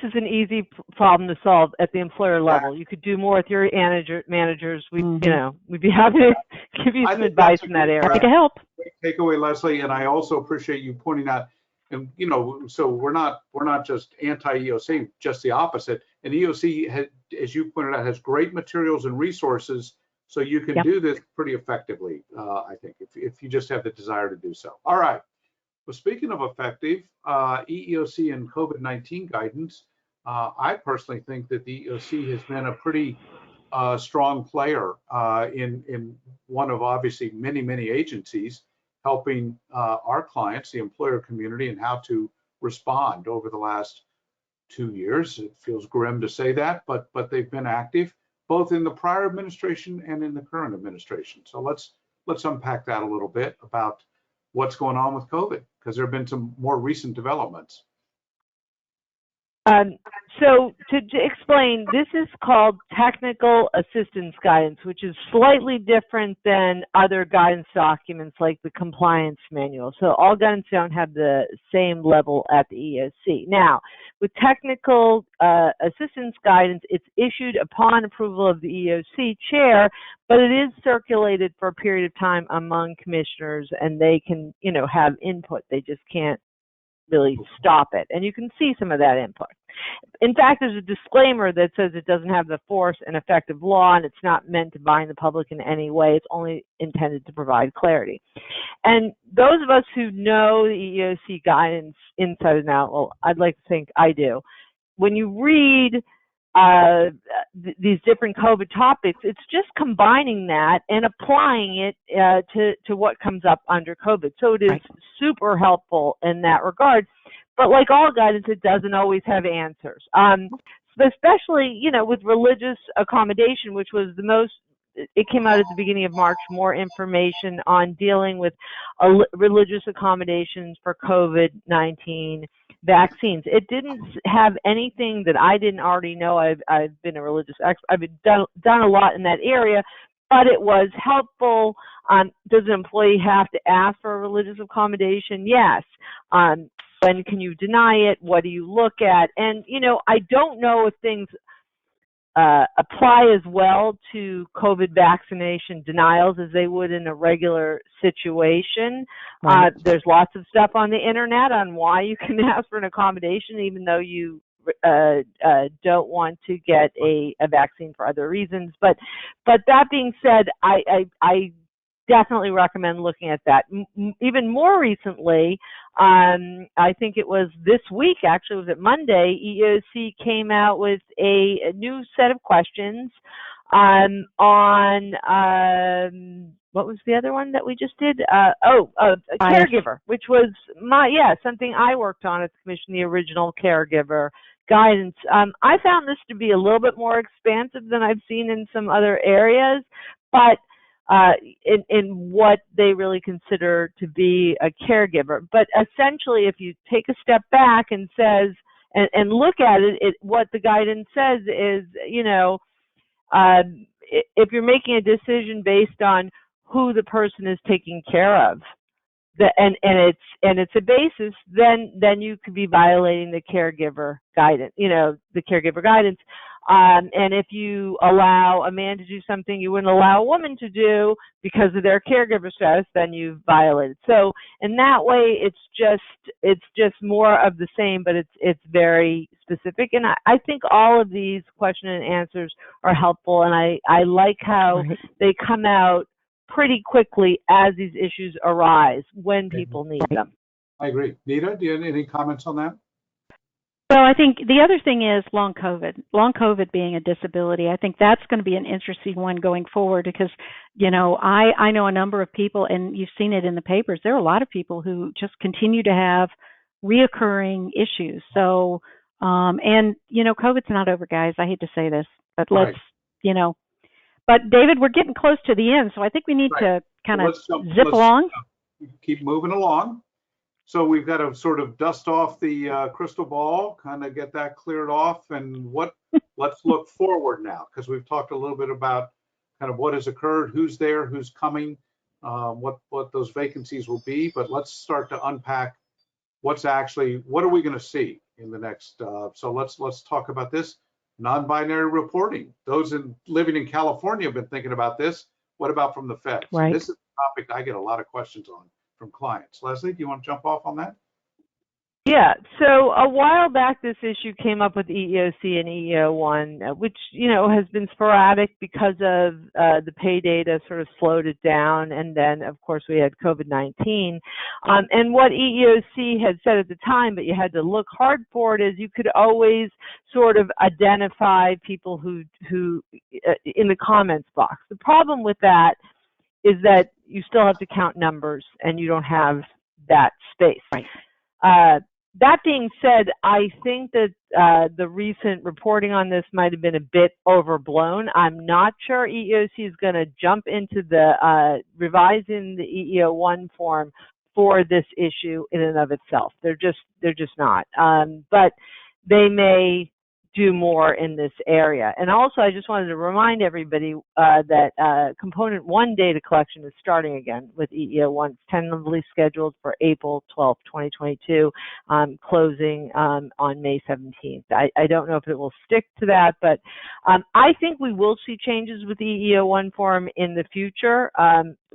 S3: is an easy problem to solve at the employer level. You could do more with your managers. We'd be happy to give you some advice in that area.
S4: Happy to help.
S2: Great takeaway, Leslie, and I also appreciate you pointing out. And so we're not just anti-EEOC, just the opposite. And EEOC, as you pointed out, has great materials and resources, so you can do this pretty effectively. I think if you just have the desire to do so. All right. Well, speaking of effective, EEOC and COVID-19 guidance, I personally think that the EEOC has been a pretty strong player in one of obviously many agencies helping our clients, the employer community, and how to respond over the last 2 years. It feels grim to say that, but they've been active both in the prior administration and in the current administration. So let's unpack that a little bit about what's going on with COVID, because there have been some more recent developments.
S3: So to explain, this is called technical assistance guidance, which is slightly different than other guidance documents like the compliance manual. So all guidance don't have the same level at the EEOC. Now, with technical assistance guidance, it's issued upon approval of the EEOC chair, but it is circulated for a period of time among commissioners, and they can, have input. They just can't really stop it. And you can see some of that input. In fact, there's a disclaimer that says it doesn't have the force and effect of law, and it's not meant to bind the public in any way. It's only intended to provide clarity. And those of us who know the EEOC guidance inside and out, well, I'd like to think I do. When you read these different COVID topics, it's just combining that and applying it to what comes up under COVID. So it is super helpful in that regard. But like all guidance, it doesn't always have answers. Especially, with religious accommodation, which was the most, it came out at the beginning of March, more information on dealing with religious accommodations for COVID-19 vaccines. It didn't have anything that I didn't already know. I've been a religious expert. I've done a lot in that area, but it was helpful. Does an employee have to ask for a religious accommodation? Yes. When can you deny it? What do you look at? And, I don't know if things apply as well to COVID vaccination denials as they would in a regular situation. There's lots of stuff on the internet on why you can ask for an accommodation even though you don't want to get a vaccine for other reasons. But that being said, I definitely recommend looking at that. Even more recently, I think it was this week, actually, was it Monday, EEOC came out with a new set of questions what was the other one that we just did? A caregiver, which was something I worked on at the commission, the original caregiver guidance. I found this to be a little bit more expansive than I've seen in some other areas, but in what they really consider to be a caregiver. But essentially, if you take a step back and says, and look at it, what the guidance says is, if you're making a decision based on who the person is taking care of, and it's a basis, then you could be violating the caregiver guidance, the caregiver guidance. And if you allow a man to do something you wouldn't allow a woman to do because of their caregiver status, then you've violated. So in that way, it's just more of the same, but it's very specific. And I think all of these question and answers are helpful, and I like how they come out pretty quickly as these issues arise when people need them.
S2: I agree. Nita, do you have any comments on that?
S4: So I think the other thing is long COVID being a disability. I think that's going to be an interesting one going forward because, I know a number of people, and you've seen it in the papers, there are a lot of people who just continue to have reoccurring issues. So, COVID's not over, guys. I hate to say this, but let's, but David, we're getting close to the end. So I think we need to kind of zip along.
S2: Keep moving along. So we've got to sort of dust off the crystal ball, kind of get that cleared off, and let's look forward now, because we've talked a little bit about kind of what has occurred, who's there, who's coming, what those vacancies will be. But let's start to unpack what are we going to see in the next. So let's talk about this non-binary reporting. Those living in California have been thinking about this. What about from the feds?
S4: Right.
S2: This is a topic I get a lot of questions on from clients. Leslie, do you want to jump off on that?
S3: Yeah, so a while back this issue came up with EEOC and EEO1, which, has been sporadic because of the pay data sort of slowed it down, and then, of course, we had COVID-19. And what EEOC had said at the time, but you had to look hard for it, is you could always sort of identify people who in the comments box. The problem with that is that you still have to count numbers, and you don't have that space.
S4: Right.
S3: That being said, I think that the recent reporting on this might have been a bit overblown. I'm not sure EEOC is going to jump into the revising the EEO1 form for this issue in and of itself. They're just not. But they may do more in this area. And also, I just wanted to remind everybody that Component 1 data collection is starting again with EEO1. It's tentatively scheduled for April 12, 2022, closing on May 17th. I don't know if it will stick to that, but I think we will see changes with the EEO1 form in the future.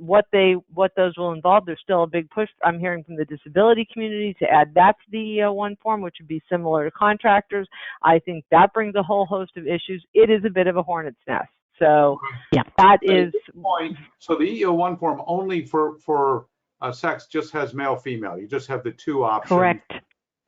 S3: What those will involve, there's still a big push, I'm hearing from the disability community, to add that to the EEO1 form, which would be similar to contractors. I think that brings a whole host of issues. It is a bit of a hornet's nest. So yeah, that is.
S2: So the EEO1 form only for sex just has male, female. You just have the two options.
S4: Correct.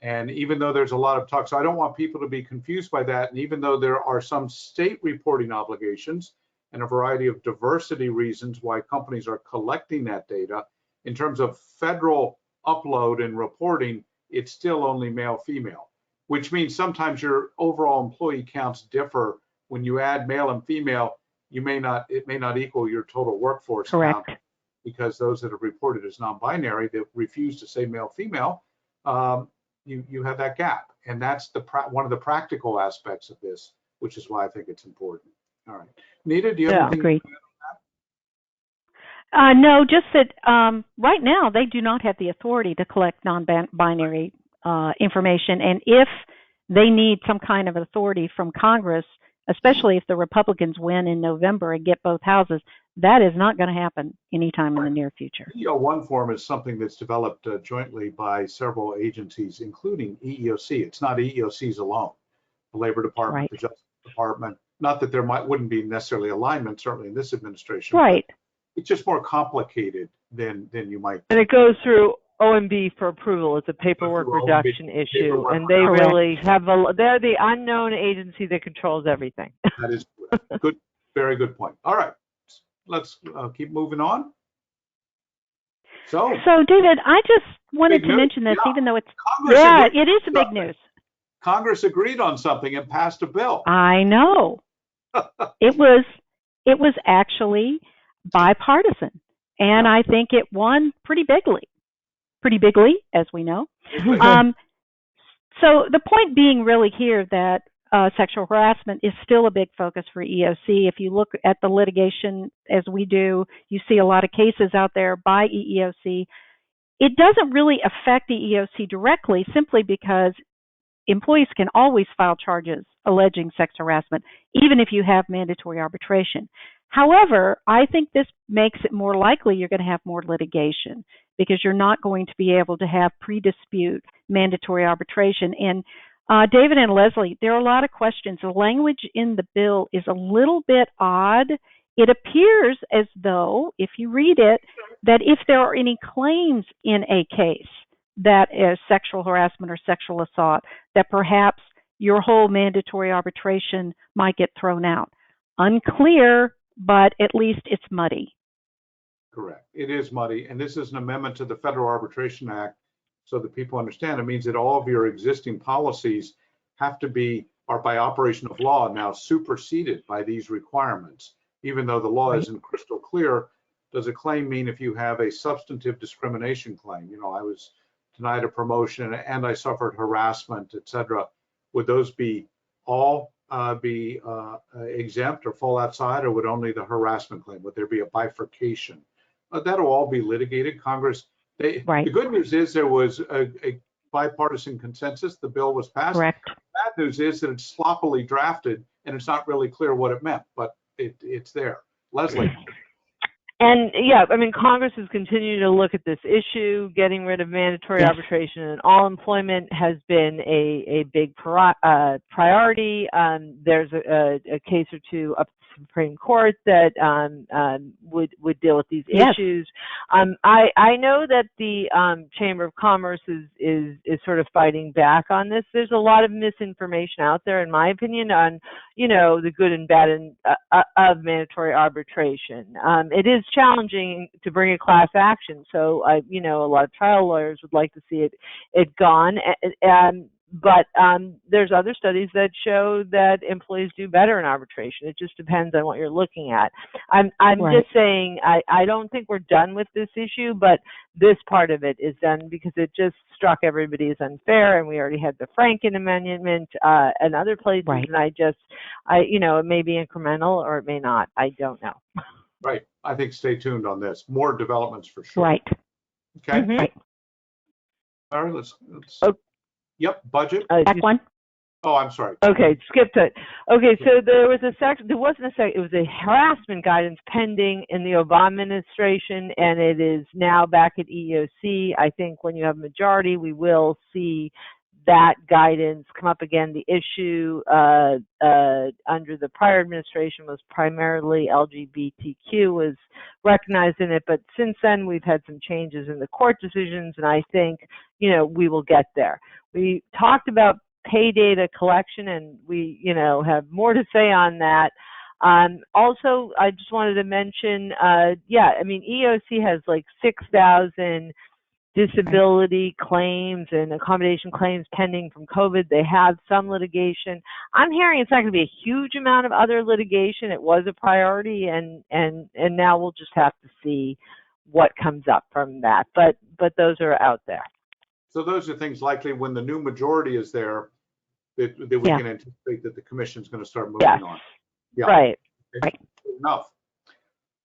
S2: And even though there's a lot of talk, so I don't want people to be confused by that. And even though there are some state reporting obligations and a variety of diversity reasons why companies are collecting that data, in terms of federal upload and reporting, it's still only male, female, which means sometimes your overall employee counts differ. When you add male and female, it may not equal your total workforce
S4: Correct.
S2: count, because those that are reported as non-binary that refuse to say male, female, you have that gap. And that's one of the practical aspects of this, which is why I think it's important. All right. Nita, do you have anything?
S4: Agreed. No, just that right now they do not have the authority to collect non-binary information. And if they need some kind of authority from Congress, especially if the Republicans win in November and get both houses, that is not going to happen anytime in the near future.
S2: The EEO1 form is something that's developed jointly by several agencies, including EEOC. It's not EEOC's alone. The Labor Department,
S4: Right.
S2: the Justice Department. Not that there wouldn't be necessarily alignment, certainly in this administration.
S4: Right.
S2: It's just more complicated than you might think.
S3: And it goes through OMB for approval. It's a paperwork reduction issue, and they really have they're the unknown agency that controls everything.
S2: That is good. Very good point. All right, let's keep moving on. So
S4: David, I just wanted
S2: big
S4: to
S2: news.
S4: mention this,
S2: Yeah.
S4: even though it's
S2: Congress agreed
S4: it is
S2: on
S4: a big
S2: something.
S4: news.
S2: Congress agreed on something and passed a bill.
S4: I know. It was actually bipartisan, and I think it won pretty bigly, as we know. So the point being really here that sexual harassment is still a big focus for EEOC. If you look at the litigation as we do, you see a lot of cases out there by EEOC. It doesn't really affect the EEOC directly, simply because employees can always file charges alleging sex harassment, even if you have mandatory arbitration. However, I think this makes it more likely you're going to have more litigation, because you're not going to be able to have pre-dispute mandatory arbitration. And David and Leslie, there are a lot of questions. The language in the bill is a little bit odd. It appears as though, if you read it, that if there are any claims in a case that is sexual harassment or sexual assault, that perhaps your whole mandatory arbitration might get thrown out. Unclear, but at least it's muddy.
S2: Correct. It is muddy, and this is an amendment to the Federal Arbitration Act, so that people understand. It means that all of your existing policies have to be, are by operation of law now superseded by these requirements. Even though the law isn't crystal clear, does a claim mean if you have a substantive discrimination claim? You know, I was denied a promotion and I suffered harassment, et cetera. Would those be all exempt or fall outside, or would only the harassment claim? Would there be a bifurcation? That'll all be litigated. Congress, the good news is there was a bipartisan consensus. The bill was passed.
S4: Correct.
S2: The bad news is that it's sloppily drafted and it's not really clear what it meant, but it's there. Leslie.
S3: And yeah, I mean, Congress has continued to look at this issue. Getting rid of mandatory arbitration in all employment has been a big priority. There's a case or two up the Supreme Court that would deal with these issues. I know that the Chamber of Commerce is sort of fighting back on this. There's a lot of misinformation out there, in my opinion, on the good and bad of mandatory arbitration. It is challenging to bring a class action, so a lot of trial lawyers would like to see it gone. But there's other studies that show that employees do better in arbitration. It just depends on what you're looking at. I'm just saying I don't think we're done with this issue, but this part of it is done because it just struck everybody as unfair, and we already had the Franken Amendment and other places, and it may be incremental or it may not. I don't know.
S2: Right. I think stay tuned on this. More developments for sure.
S4: Right.
S2: Okay.
S4: Mm-hmm. Right.
S2: All right. Let's Yep. Budget.
S4: Back one.
S2: Oh, I'm sorry.
S3: Okay, skipped it. Okay, so there was it was a harassment guidance pending in the Obama administration, and it is now back at EEOC. I think when you have a majority, we will see that guidance come up again. The issue under the prior administration was primarily LGBTQ was recognized in it, but since then we've had some changes in the court decisions, and I think we will get there. We talked about pay data collection, and we have more to say on that. Also, I just wanted to mention, EEOC has like 6,000 disability claims and accommodation claims pending from COVID. They have some litigation. I'm hearing it's not going to be a huge amount of other litigation. It was a priority, and now we'll just have to see what comes up from that. But those are out there.
S2: So those are things likely when the new majority is there that we can anticipate that the commission is going to start moving on. Yeah.
S3: Right.
S2: Okay. Right. Enough.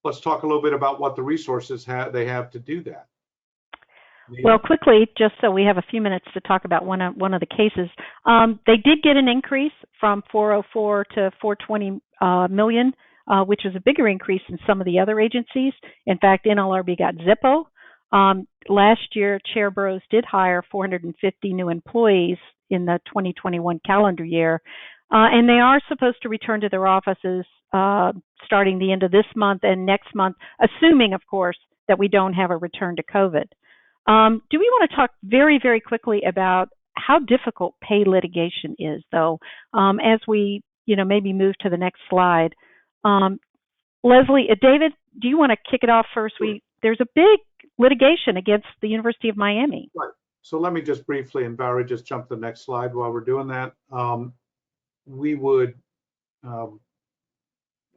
S2: Let's talk a little bit about what the resources they have to do that.
S4: Well, quickly, just so we have a few minutes to talk about one of the cases, they did get an increase from 404 to 420 million, which was a bigger increase than some of the other agencies. In fact, NLRB got Zippo. Last year, Chair Burrows did hire 450 new employees in the 2021 calendar year, and they are supposed to return to their offices starting the end of this month and next month, assuming, of course, that we don't have a return to COVID. Do we want to talk very, very quickly about how difficult pay litigation is, though, as we, maybe move to the next slide? Leslie, David, do you want to kick it off first? There's a big litigation against the University of Miami.
S2: Right. So let me just briefly, and Barry, just jump to the next slide while we're doing that. We would,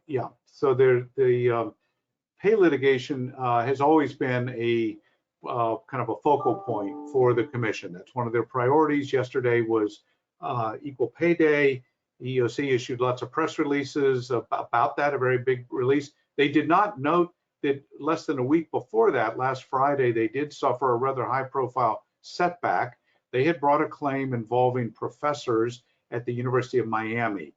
S2: yeah. So the pay litigation has always been a kind of a focal point for the commission. That's one of their priorities. Yesterday was Equal Pay Day. EEOC issued lots of press releases about that, a very big release. They did not note that less than a week before that, last Friday, they did suffer a rather high-profile setback. They had brought a claim involving professors at the University of Miami.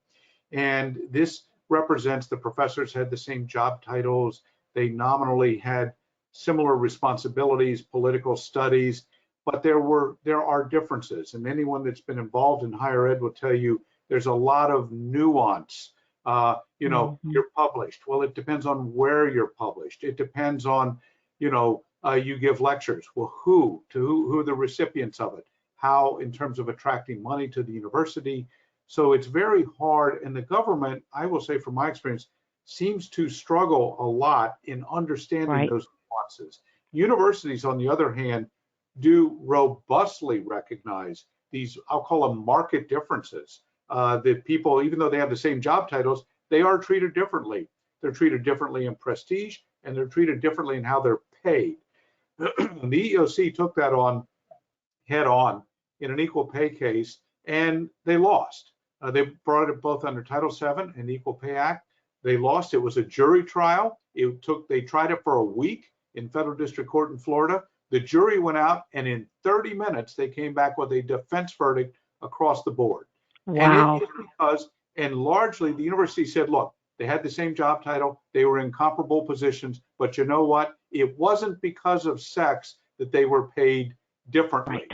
S2: And this represents the professors had the same job titles. They nominally had similar responsibilities, political studies, but there are differences. And anyone that's been involved in higher ed will tell you there's a lot of nuance. You're published. Well, it depends on where you're published. It depends on, you give lectures. Well, who are the recipients of it? How, in terms of attracting money to the university. So it's very hard. And the government, I will say from my experience, seems to struggle a lot in understanding those nuances. Universities, on the other hand, do robustly recognize these, I'll call them market differences. That people, even though they have the same job titles, they are treated differently. They're treated differently in prestige, and they're treated differently in how they're paid. The EEOC took that on head on in an equal pay case, and they lost. They brought it both under Title VII and the Equal Pay Act. They lost. It was a jury trial. They tried it for a week in federal district court in Florida. The jury went out, and in 30 minutes, they came back with a defense verdict across the board.
S4: Wow.
S2: And it is because, and largely the university said, look, they had the same job title, they were in comparable positions, but you know what? It wasn't because of sex that they were paid differently.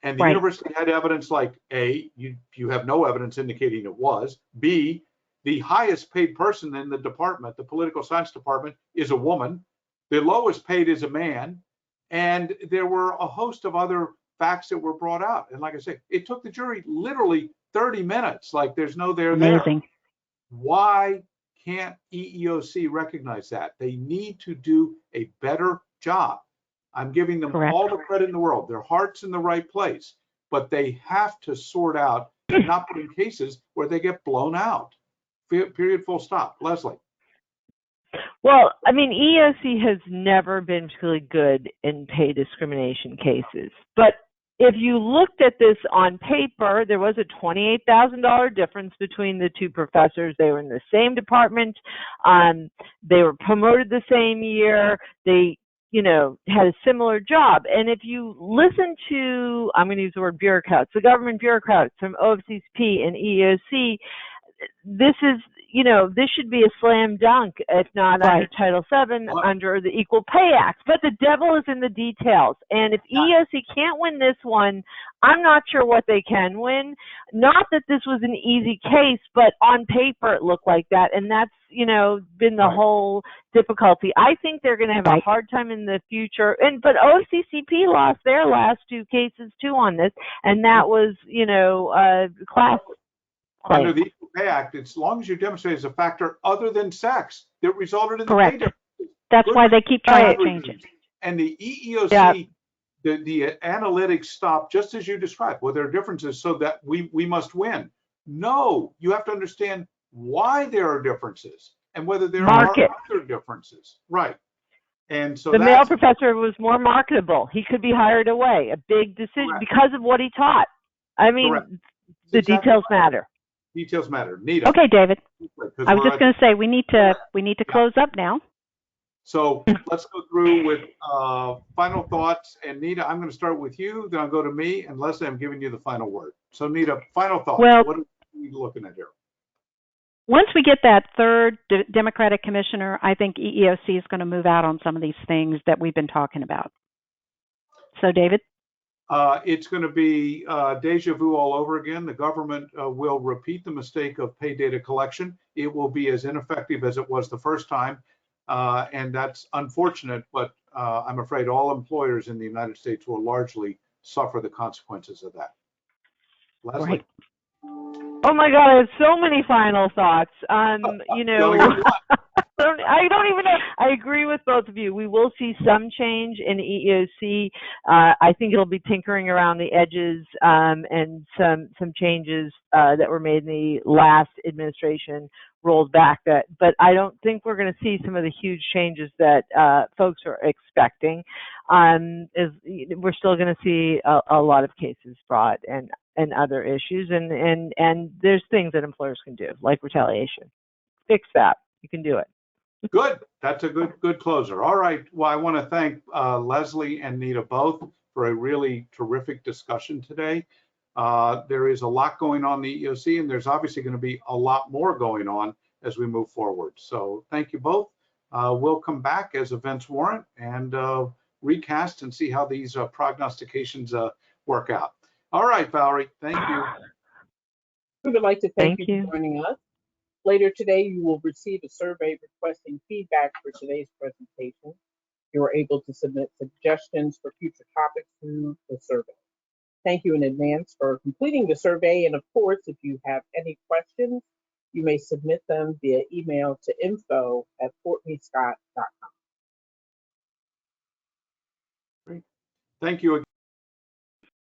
S2: And the university had evidence like A, you have no evidence indicating it was. B, the highest paid person in the department, the political science department, is a woman. The lowest paid is a man. And there were a host of other facts that were brought out. And like I say, it took the jury literally 30 minutes. Like there's no there. Why can't EEOC recognize that? They need to do a better job. I'm giving them all the credit in the world. Their heart's in the right place, but they have to sort out and not put in cases where they get blown out. Period, full stop. Leslie.
S3: Well, I mean, EEOC has never been particularly good in pay discrimination cases. But if you looked at this on paper, there was a $28,000 difference between the two professors. They were in the same department. They were promoted the same year. They, had a similar job. And if you listen to, I'm going to use the word bureaucrats, the government bureaucrats from OFCP and EEOC, this is, this should be a slam dunk, if not under Title VII, under the Equal Pay Act. But the devil is in the details. And if EEOC can't win this one, I'm not sure what they can win. Not that this was an easy case, but on paper it looked like that. And that's, been the whole difficulty. I think they're going to have a hard time in the future. But OFCCP lost their last two cases too on this. And that was, class.
S2: Under the Equal Pay Act, as long as you demonstrate as a factor other than sex that resulted in the pay difference.
S4: That's why they keep trying to change it.
S2: And the EEOC, the analytics stop just as you described. Well, there are differences so that we must win. No, you have to understand why there are differences and whether there are other differences. Right. And so
S3: the male professor was more marketable. He could be hired away. A big decision because of what he taught. I mean, the details matter.
S2: Details matter. Nita.
S4: Okay, David. I was just going to say we need to close up now.
S2: So let's go through with final thoughts. And Nita, I'm going to start with you. Then I'll go to me. And Leslie, I'm giving you the final word. So Nita, final thoughts.
S4: Well,
S2: what are we looking at here?
S4: Once we get that third Democratic commissioner, I think EEOC is going to move out on some of these things that we've been talking about. So, David?
S2: It's going to be deja vu all over again. The government will repeat the mistake of pay data collection. It will be as ineffective as it was the first time. And that's unfortunate, but I'm afraid all employers in the United States will largely suffer the consequences of that. Leslie?
S3: Oh my God, I have so many final thoughts. You
S2: You only
S3: know,
S2: got one.
S3: I don't even know. I agree with both of you. We will see some change in EEOC. I think it'll be tinkering around the edges, and some changes that were made in the last administration rolled back. But I don't think we're going to see some of the huge changes that folks are expecting. We're still going to see a lot of cases brought and other issues, and there's things that employers can do, like retaliation. Fix that. You can do it.
S2: Good. That's a good closer. All right. Well, I want to thank Leslie and Nita both for a really terrific discussion today. There is a lot going on in the EEOC, and there's obviously going to be a lot more going on as we move forward. So thank you both. We'll come back as events warrant and recast and see how these prognostications work out. All right, Valerie. Thank you.
S1: We would like to thank
S3: Thank
S1: you
S3: you.
S1: for joining us. Later today, you will receive a survey requesting feedback for today's presentation. You are able to submit suggestions for future topics through the survey. Thank you in advance for completing the survey. And of course, if you have any questions, you may submit them via email to info@fortneyscott.com.
S2: Thank you again.